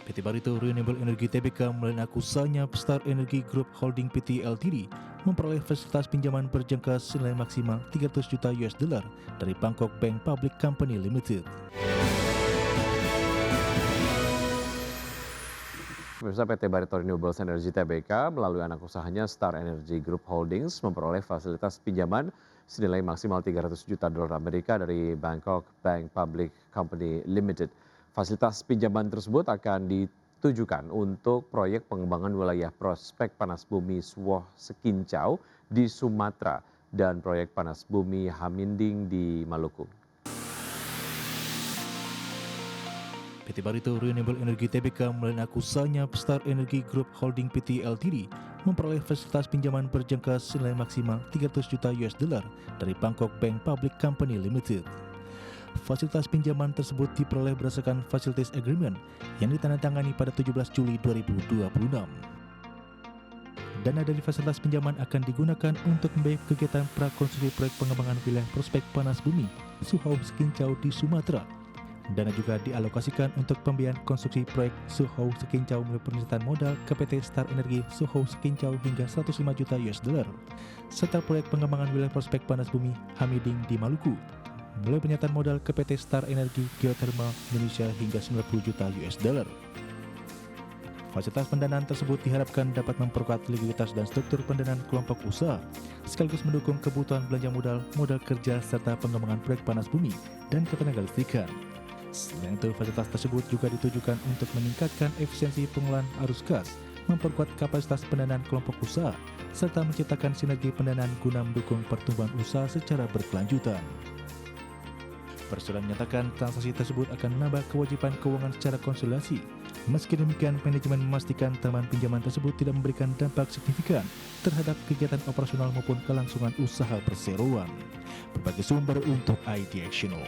PT Barito Renewable Energy Tbk melalui anak usahanya Star Energy Group Holding Pty Ltd memperoleh fasilitas pinjaman berjangka senilai maksimal 300 juta US dollar dari Bangkok Bank Public Company Limited. Pemirsa, PT Barito Renewable Energy Tbk melalui anak usahanya Star Energy Group Holdings memperoleh fasilitas pinjaman senilai maksimal 300 juta dolar Amerika dari Bangkok Bank Public Company Limited. Fasilitas pinjaman tersebut akan ditujukan untuk proyek pengembangan wilayah prospek panas bumi Suwoh Sekincau di Sumatera dan proyek panas bumi Haminding di Maluku. PT Barito Renewable Energy Tbk melalui anak usahanya Star Energy Group Holding Pty Ltd memperoleh fasilitas pinjaman berjangka senilai maksimal 300 juta US dollar dari Bangkok Bank Public Company Limited. Fasilitas pinjaman tersebut diperoleh berdasarkan Facilities Agreement yang ditandatangani pada 17 Juli 2026. Dana dari fasilitas pinjaman akan digunakan untuk membiayai kegiatan prakonstruksi proyek pengembangan wilayah prospek panas bumi Suwoh Sekincau di Sumatera. Dana juga dialokasikan untuk pembiayaan konstruksi proyek Suwoh Sekincau melalui pernyataan modal ke PT Star Energy Suwoh Sekincau hingga 105 juta US dollar, serta proyek pengembangan wilayah prospek panas bumi Haminding di Maluku melalui pernyataan modal ke PT Star Energy Geothermal Indonesia hingga 90 juta US dollar. Fasilitas pendanaan tersebut diharapkan dapat memperkuat likuiditas dan struktur pendanaan kelompok usaha, sekaligus mendukung kebutuhan belanja modal, modal kerja, serta pengembangan proyek panas bumi dan ketenagalistrikan. Selain itu, fasilitas tersebut juga ditujukan untuk meningkatkan efisiensi pengelolaan arus kas, memperkuat kapasitas pendanaan kelompok usaha, serta menciptakan sinergi pendanaan guna mendukung pertumbuhan usaha secara berkelanjutan. Persetujuan menyatakan transaksi tersebut akan menambah kewajiban keuangan secara konsolidasi. Meski demikian, manajemen memastikan tambahan pinjaman tersebut tidak memberikan dampak signifikan terhadap kegiatan operasional maupun kelangsungan usaha perseroan. Berbagai sumber untuk IDXNO.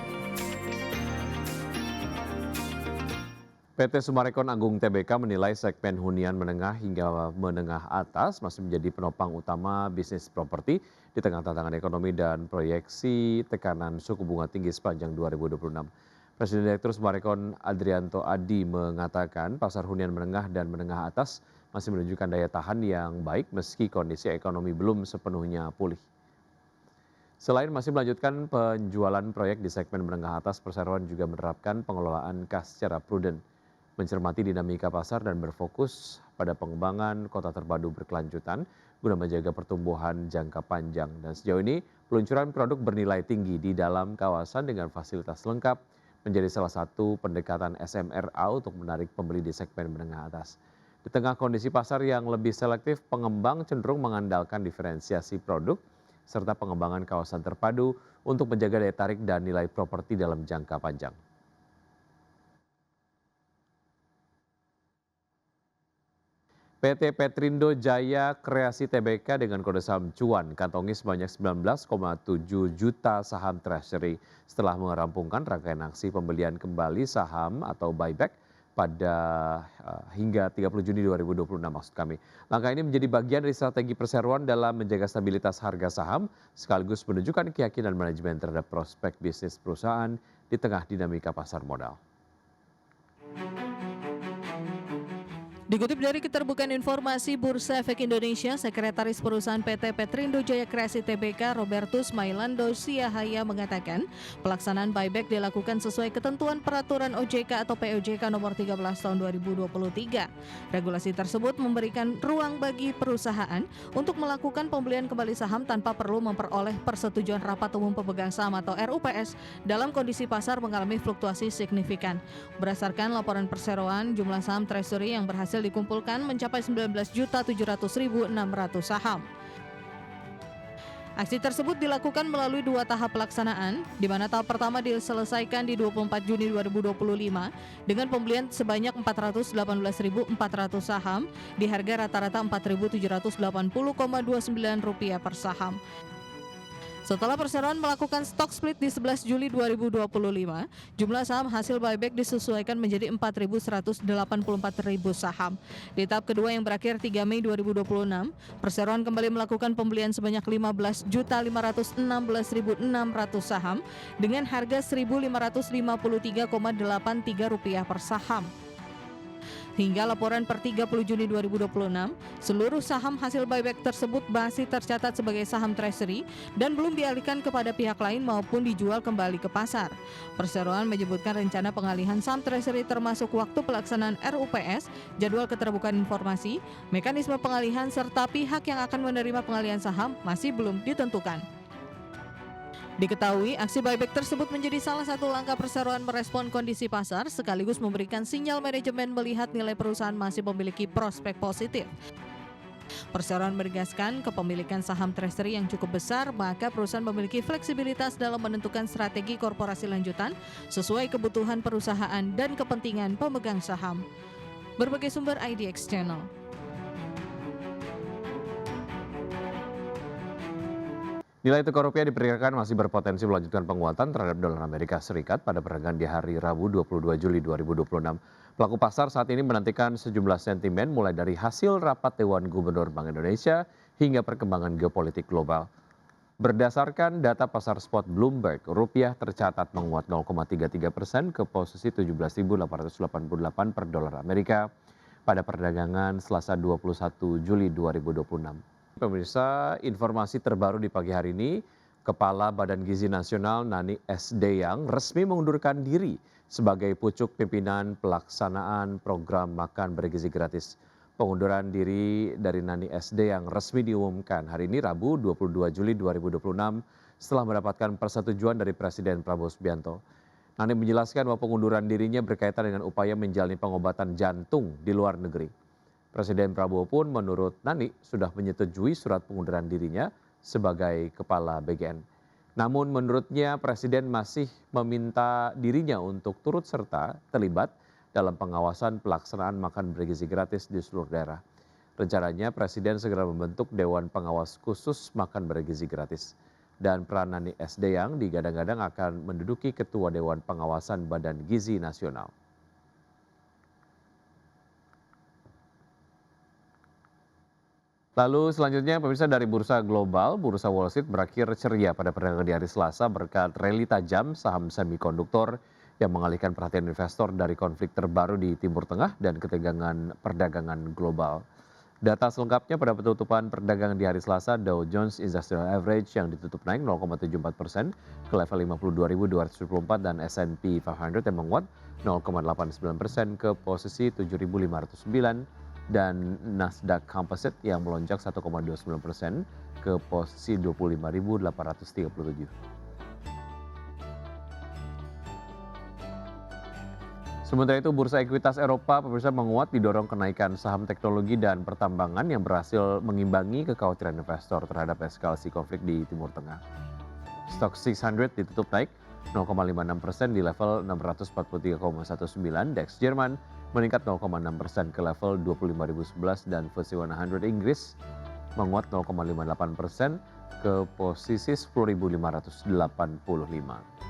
PT Summarecon Agung Tbk menilai segmen hunian menengah hingga menengah atas masih menjadi penopang utama bisnis properti di tengah tantangan ekonomi dan proyeksi tekanan suku bunga tinggi sepanjang 2026. Presiden Direktur Summarecon Adrianto Adi mengatakan pasar hunian menengah dan menengah atas masih menunjukkan daya tahan yang baik meski kondisi ekonomi belum sepenuhnya pulih. Selain masih melanjutkan penjualan proyek di segmen menengah atas, perseroan juga menerapkan pengelolaan kas secara prudent, mencermati dinamika pasar dan berfokus pada pengembangan kota terpadu berkelanjutan guna menjaga pertumbuhan jangka panjang. Dan sejauh ini peluncuran produk bernilai tinggi di dalam kawasan dengan fasilitas lengkap menjadi salah satu pendekatan SMRA untuk menarik pembeli di segmen menengah atas. Di tengah kondisi pasar yang lebih selektif, pengembang cenderung mengandalkan diferensiasi produk serta pengembangan kawasan terpadu untuk menjaga daya tarik dan nilai properti dalam jangka panjang. PT Petrindo Jaya Kreasi Tbk dengan kode saham cuan kantongi sebanyak 19,7 juta saham treasury setelah merampungkan rangkaian aksi pembelian kembali saham atau buyback pada hingga 30 Juni 2026 maksud kami. Langkah ini menjadi bagian dari strategi perseroan dalam menjaga stabilitas harga saham sekaligus menunjukkan keyakinan manajemen terhadap prospek bisnis perusahaan di tengah dinamika pasar modal. Dikutip dari Keterbukaan Informasi Bursa Efek Indonesia, Sekretaris Perusahaan PT Petrindo Jaya Kreasi Tbk Robertus Mailando Siahaya mengatakan pelaksanaan buyback dilakukan sesuai ketentuan Peraturan OJK atau POJK nomor 13 tahun 2023. Regulasi tersebut memberikan ruang bagi perusahaan untuk melakukan pembelian kembali saham tanpa perlu memperoleh persetujuan Rapat Umum Pemegang Saham atau RUPS dalam kondisi pasar mengalami fluktuasi signifikan. Berdasarkan laporan perseroan, jumlah saham treasury yang berhasil dikumpulkan mencapai 19.700.600 saham. Aksi tersebut dilakukan melalui 2 tahap pelaksanaan, di mana tahap pertama diselesaikan di 24 Juni 2025 dengan pembelian sebanyak 418.400 saham di harga rata-rata Rp4.780,29 per saham. Setelah perseroan melakukan stock split di 11 Juli 2025, jumlah saham hasil buyback disesuaikan menjadi 4.184.000 saham. Di tahap kedua yang berakhir 3 Mei 2026, perseroan kembali melakukan pembelian sebanyak 15.516.600 saham dengan harga Rp1.553,83 per saham. Hingga laporan per 30 Juni 2026, seluruh saham hasil buyback tersebut masih tercatat sebagai saham treasury dan belum dialihkan kepada pihak lain maupun dijual kembali ke pasar. Perseroan menyebutkan rencana pengalihan saham treasury termasuk waktu pelaksanaan RUPS, jadwal keterbukaan informasi, mekanisme pengalihan serta pihak yang akan menerima pengalihan saham masih belum ditentukan. Diketahui, aksi buyback tersebut menjadi salah satu langkah perseroan merespon kondisi pasar sekaligus memberikan sinyal manajemen melihat nilai perusahaan masih memiliki prospek positif. Perseroan menegaskan kepemilikan saham treasury yang cukup besar, maka perusahaan memiliki fleksibilitas dalam menentukan strategi korporasi lanjutan sesuai kebutuhan perusahaan dan kepentingan pemegang saham. Berbagai sumber IDX Channel. Nilai tukar rupiah diperkirakan masih berpotensi melanjutkan penguatan terhadap dolar Amerika Serikat pada perdagangan di hari Rabu 22 Juli 2026. Pelaku pasar saat ini menantikan sejumlah sentimen mulai dari hasil rapat Dewan Gubernur Bank Indonesia hingga perkembangan geopolitik global. Berdasarkan data pasar spot Bloomberg, rupiah tercatat menguat 0,33% ke posisi 17.888 per dolar Amerika pada perdagangan Selasa 21 Juli 2026. Pemirsa, informasi terbaru di pagi hari ini, Kepala Badan Gizi Nasional Nani S. Deyang resmi mengundurkan diri sebagai pucuk pimpinan pelaksanaan program makan bergizi gratis. Pengunduran diri dari Nani S. Deyang resmi diumumkan hari ini Rabu 22 Juli 2026 setelah mendapatkan persetujuan dari Presiden Prabowo Subianto. Nani menjelaskan bahwa pengunduran dirinya berkaitan dengan upaya menjalani pengobatan jantung di luar negeri. Presiden Prabowo pun menurut Nani sudah menyetujui surat pengunduran dirinya sebagai kepala BGN. Namun menurutnya Presiden masih meminta dirinya untuk turut serta terlibat dalam pengawasan pelaksanaan makan bergizi gratis di seluruh daerah. Rencananya Presiden segera membentuk Dewan Pengawas Khusus Makan Bergizi Gratis. Dan peran Nani S. Deyang digadang-gadang akan menduduki Ketua Dewan Pengawasan Badan Gizi Nasional. Lalu selanjutnya pemirsa dari bursa global, bursa Wall Street berakhir ceria pada perdagangan di hari Selasa berkat rally tajam saham semikonduktor yang mengalihkan perhatian investor dari konflik terbaru di Timur Tengah dan ketegangan perdagangan global. Data selengkapnya pada penutupan perdagangan di hari Selasa, Dow Jones Industrial Average yang ditutup naik 0,74% ke level 52.274 dan S&P 500 yang menguat 0,89% ke posisi 7.509. Dan Nasdaq Composite yang melonjak 1,29% ke posisi 25.837. Sementara itu bursa ekuitas Eropa pemirsa menguat didorong kenaikan saham teknologi dan pertambangan yang berhasil mengimbangi kekhawatiran investor terhadap eskalasi konflik di Timur Tengah. Stock 600 ditutup naik 0,56% di level 643,19. DAX Jerman meningkat 0,6% ke level 25.011 dan FTSE 100 Inggris menguat 0,58% ke posisi 10.585.